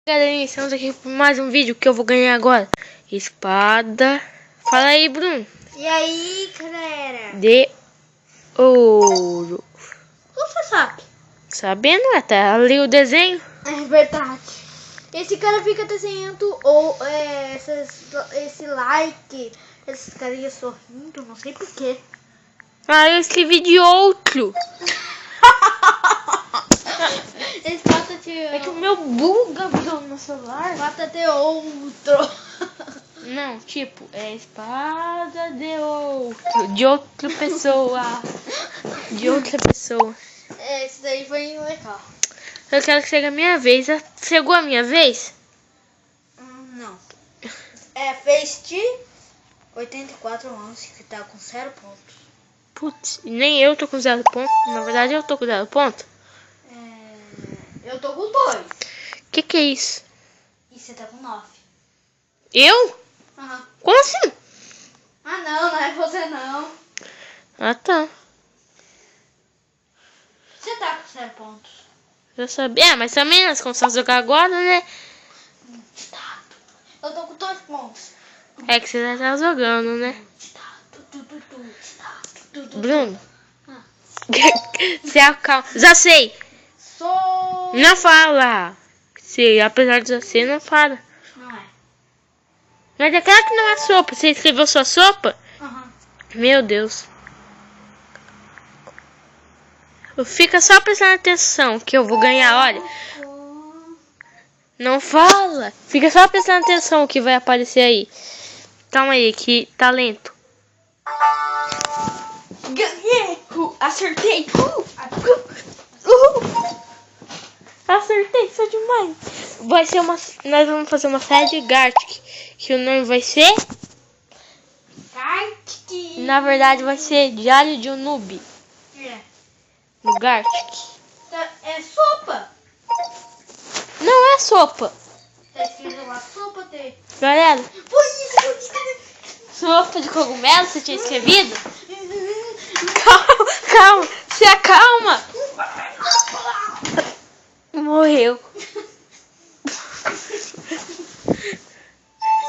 Galerinha, estamos aqui por mais um vídeo que eu vou ganhar agora. Espada. Fala aí, Bruno. E aí, galera? De ouro. Como você sabe? Sabendo, tá ali o desenho. É verdade. Esse cara fica desenhando ou esse like, esses carinhas sorrindo, não sei porquê. Ah, eu escrevi de outro. É que o meu buga, Bruno, no celular. Bota de outro. Não, tipo, é espada de outro. De outra pessoa. De outra pessoa. Esse daí foi legal. Eu quero que chegue a minha vez. Chegou a minha vez? Não. Fez de 84 anos que tá com 0 pontos. Putz, nem eu tô com 0 ponto. Na verdade, eu tô com 0 ponto. Eu tô com 2. Que é isso? E você tá com 9. Eu? Aham. Como assim? Ah, não é você não. Ah, tá. Você tá com 0 pontos. Eu sabia. Mas também nós começamos a jogar agora, né? Eu tô com 2 pontos. É que você já tá jogando, né? Bruno. Se acalma. Já sei. Não fala. Se apesar de já ser, não fala. Não é. Mas é claro que não é sopa. Você escreveu sua sopa? Aham. Meu Deus. Fica só prestando atenção que eu vou ganhar, olha. Não fala. Fica só prestando atenção o que vai aparecer aí. Calma aí, que tá lento. Ganhei! Acertei! Acertei, isso é demais. Vai ser nós vamos fazer uma série de Gartic. Que o nome vai ser... Gartic! Na verdade vai ser Diário de um Noob. É. No Gartic. É sopa! Não é sopa. Tá escrito lá, sopa de... Galera, Foi isso que eu escrevi! sopa de cogumelo, você tinha escrevido? Calma, se acalma. Morreu.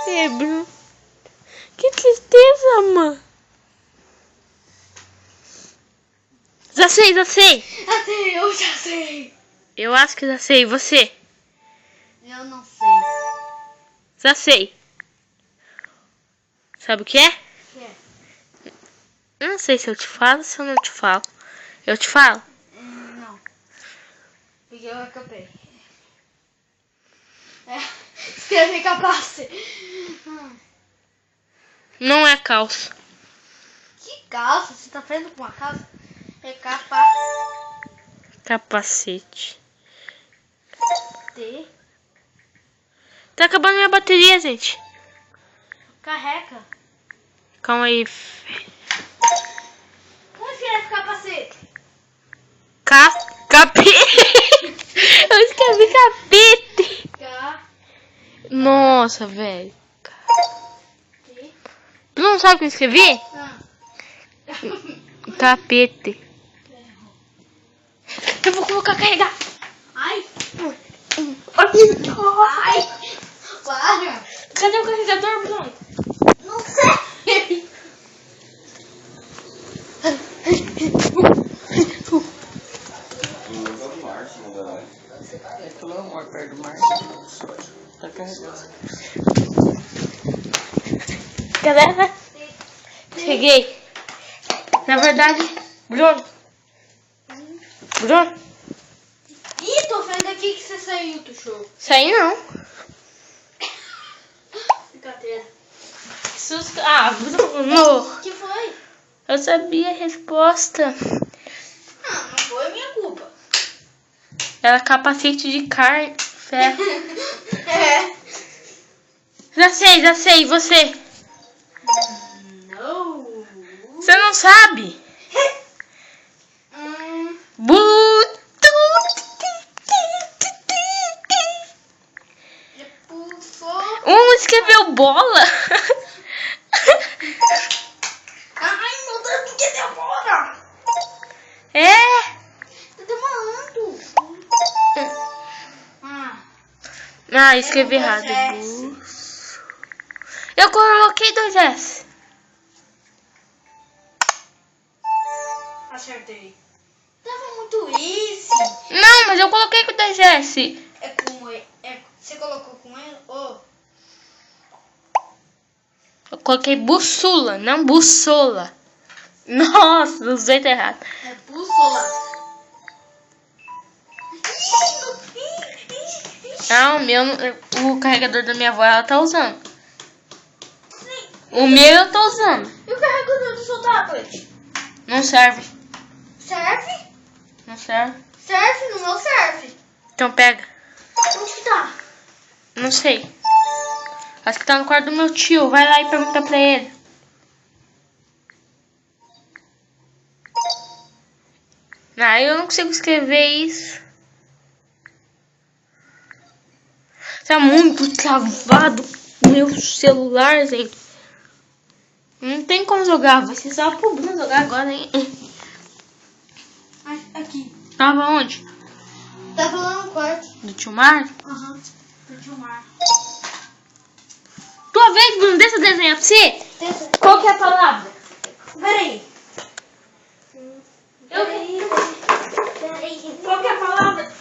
É, Bruno. Que tristeza, mano. Já sei. Até eu já sei! Eu acho que já sei. Você? Eu não sei. Já sei. Sabe o que é? O que é? Eu não sei se eu te falo ou se eu não te falo. Eu te falo? Não. Porque eu acabei. Escrevi capaz. Não é calça. Que calça? Você tá fazendo com uma calça? É capa Capacete. de... Tá acabando minha bateria, gente. Carrega. Calma aí. Como escreve capacete? Capete. Eu escrevi capete. Nossa, velho. De... Tu não sabe o que eu escrevi? Tapete. Eu vou colocar carregar. Ai! Ai. Para! Cadê o carregador, Bruno? Não sei! É o amor perto do mar. Tá carregando. Galera, cheguei. Na verdade, Bruno. Ih, tô vendo aqui que você saiu do show. Saí não. Brincadeira. Que susto. Ah, Bruno. O que foi? Eu sabia a resposta. Não foi minha culpa. Era capacete de carne. Ferro. É. Já sei. Você? Não. Você não sabe? Escreveu bola? Ai, meu Deus, por que demora? É. Tá demorando. Ah, Ah, escrevi errado. Eu coloquei 2 S. Acertei. Tava muito easy. Não, mas eu coloquei com 2 S. É com E. Você colocou com E? Oh. Eu coloquei bússola, não bussola. Nossa, do jeito errado. É bússola. Ah, o carregador da minha avó ela tá usando. O meu eu tô usando. E o carregador do seu tablet? Não serve. Serve? Não serve. Serve? No meu serve. Então pega. Onde que tá? Não sei. Acho que tá no quarto do meu tio. Vai lá e pergunta pra ele. Ah, eu não consigo escrever isso. Tá muito travado o meu celular, gente. Não tem como jogar. Vai ser só pro Bruno jogar agora, hein? Aqui. Tava onde? Tava lá no quarto. Do tio Mário? Aham. Do tio Mar. Tua vez, Bruno. Deixa eu desenhar pra você. Qual que é a palavra? Peraí. Peraí. Qual que é a palavra?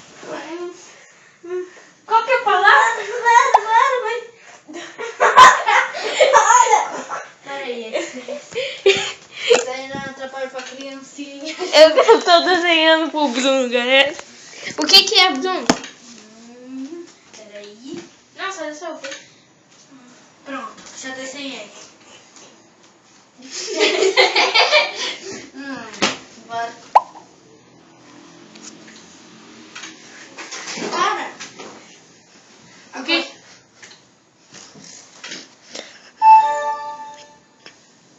Qual que é a palavra? Peraí. Isso aí não atrapalha pra criancinha. Eu tô desenhando pro Bruno, galera. O que é, Bruno? Peraí. Nossa, deixa eu ver. Pronto, já desenhei. Bora. Para. O quê?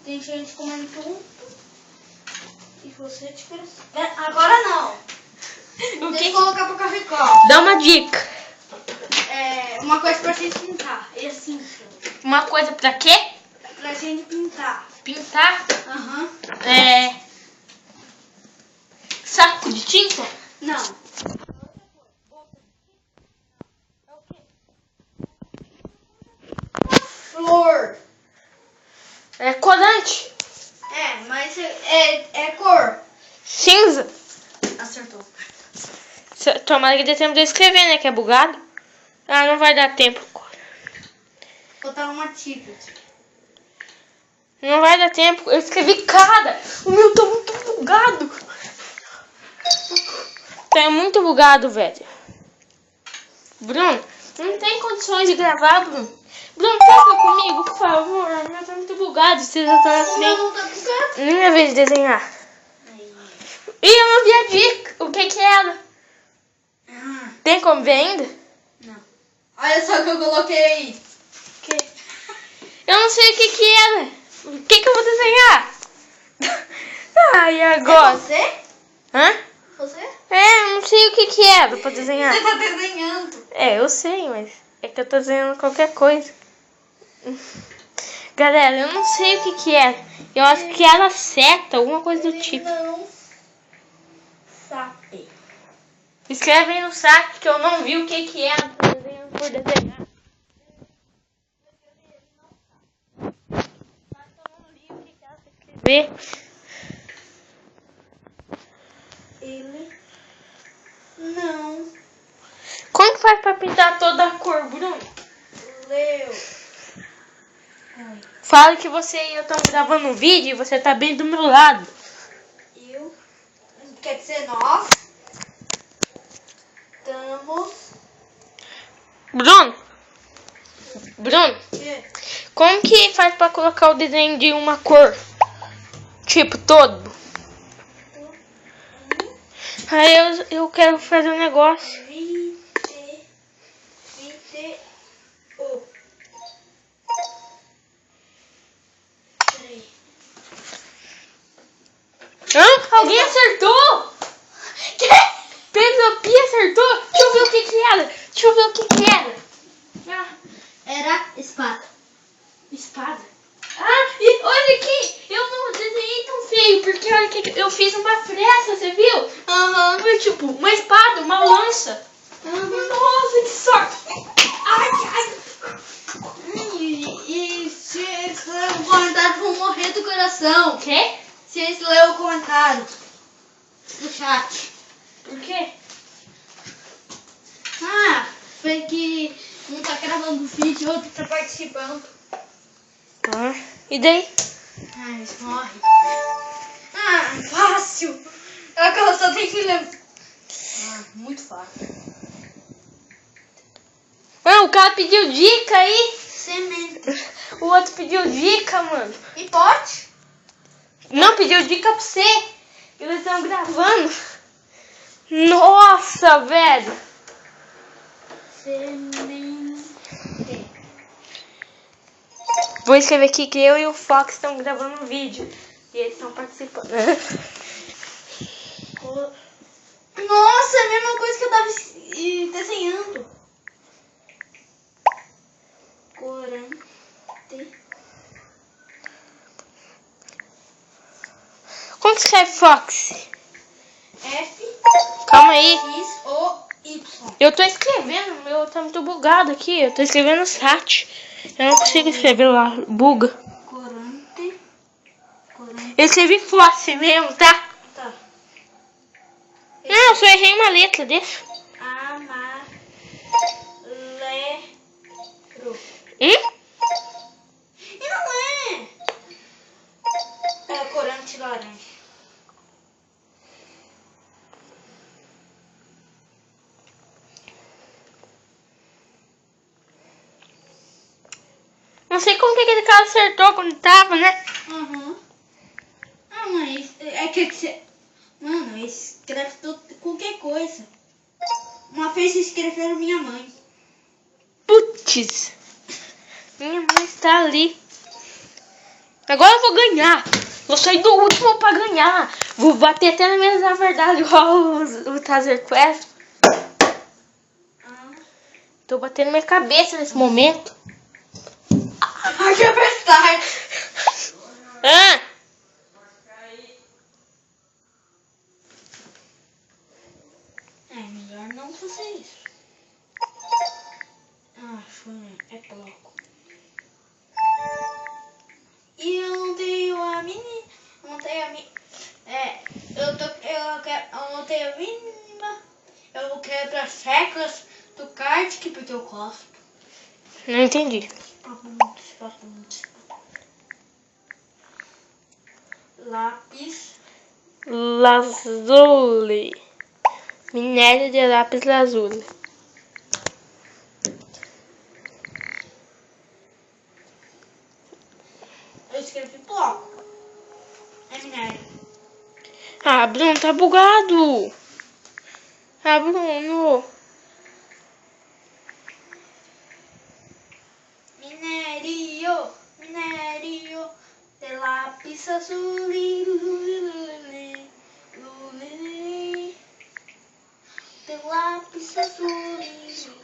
Tem gente comendo junto. E você tira. Agora não. O Deixa quê? eu colocar pro cachecol. Dá uma dica. Uma coisa pra gente pintar. É assim. Uma coisa pra quê? Pra gente pintar. Pintar. Aham. Saco de tinta? Não. Flor. É corante. Mas é cor. Cinza. Acertou. Tomara que dê tempo de escrever, né? Que é bugado. Ah, não vai dar tempo. Botar uma tinta. Não vai dar tempo. Eu escrevi cara. O meu tá muito bugado. Tá muito bugado, velho. Bruno, não tem condições de gravar, Bruno. Bruno, toca comigo, por favor. O meu tá muito bugado. Você já tá na frente. Não tá bugado. Minha vez de desenhar. Ih, eu não vi a dica. O que é ela? Tem como ver ainda? Não. Olha só o que eu coloquei aí. Eu não sei o que era. O que eu vou desenhar? Ai, agora? É você? Hã? Você? Eu não sei o que era pra desenhar. Você tá desenhando. Eu sei, mas é que eu tô desenhando qualquer coisa. Galera, eu não sei o que era. Eu acho que era seta, alguma coisa do tipo. Não sabe. Escreve aí no saco que eu não vi o que era. Tô desenhando por desenhar. Ver. Ele não Como que faz pra pintar toda a cor, Bruno? leu. Fala que você e eu estamos gravando um vídeo e você tá bem do meu lado. Eu. Quer dizer, nós estamos. Bruno, Que? como que faz pra colocar o desenho de uma cor? Tipo, todo. Aí eu quero fazer um negócio. Vídeo. Peraí. Alguém acertou? Pedro Pia acertou? Deixa eu ver o que era. Deixa eu ver o que era. Era espada. Espada. E olha aqui. Eu não desenhei tão feio. Porque olha que eu fiz uma fresta, você viu? Aham. Foi tipo uma espada, uma lança. Uhum. Nossa, que sorte. Ai, recomendação. O quê? Ciência leu o comentário no chat. Por quê? Ah, foi que um tá gravando o vídeo e o outro tá participando. Ah, e daí? Ah, eles morrem. Ah, fácil. É que eu só tenho que lembrar. Ah, muito fácil. Ah, o cara pediu dica aí. Semente. O outro pediu dica, mano. E pote? Não, pediu dica pra você. Eles estão gravando. Nossa, velho. Semente. Vou escrever aqui que eu e o Fox estão gravando um vídeo. E eles estão participando. Nossa, é a mesma coisa que eu tava desenhando. Corante. Como que escreve Fox? F. Calma aí. X, O, Y. Eu tô escrevendo, o meu tá muito bugado aqui. Eu tô escrevendo no chat. Eu não consigo escrever lá. Buga. Corante. Eu escrevi Fox mesmo, tá? Tá. Não, eu só errei uma letra, deixa. Amarelo. E não é. É corante laranja. não sei como que aquele cara acertou quando tava, né? Uhum. Ah, mas é que você... Mano, escreve qualquer coisa. Uma vez escreveram minha mãe. Putz. Minha mãe está ali. Agora eu vou ganhar. Vou sair do último pra ganhar. Vou bater até na mesa da verdade, igual o Taser Quest. Ah. Tô batendo minha cabeça nesse momento. Ai, que apestar. Ah! É melhor não fazer isso. Ah, é bloco. E eu não tenho a mini. Eu não tenho a mini. Eu não tenho a mínima. Eu quero as regras do Kartik porque eu gosto. Não entendi. Lápis. Lazuli. Minério de lápis lazuli. Eu escrevi bloco. É minério. Ah, Bruno, tá bugado. Ah, Bruno. Minério. Minério. De lápis azul. De lápis azul.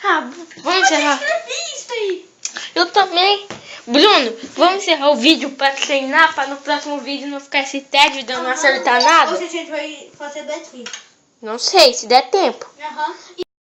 Ah, vamos encerrar. Eu escrevi isso aí. Eu também. Bruno, vamos encerrar o vídeo pra treinar, pra no próximo vídeo não ficar esse tédio de eu não acertar nada? Hoje a gente vai fazer 2 vídeos. Não sei, se der tempo. Aham.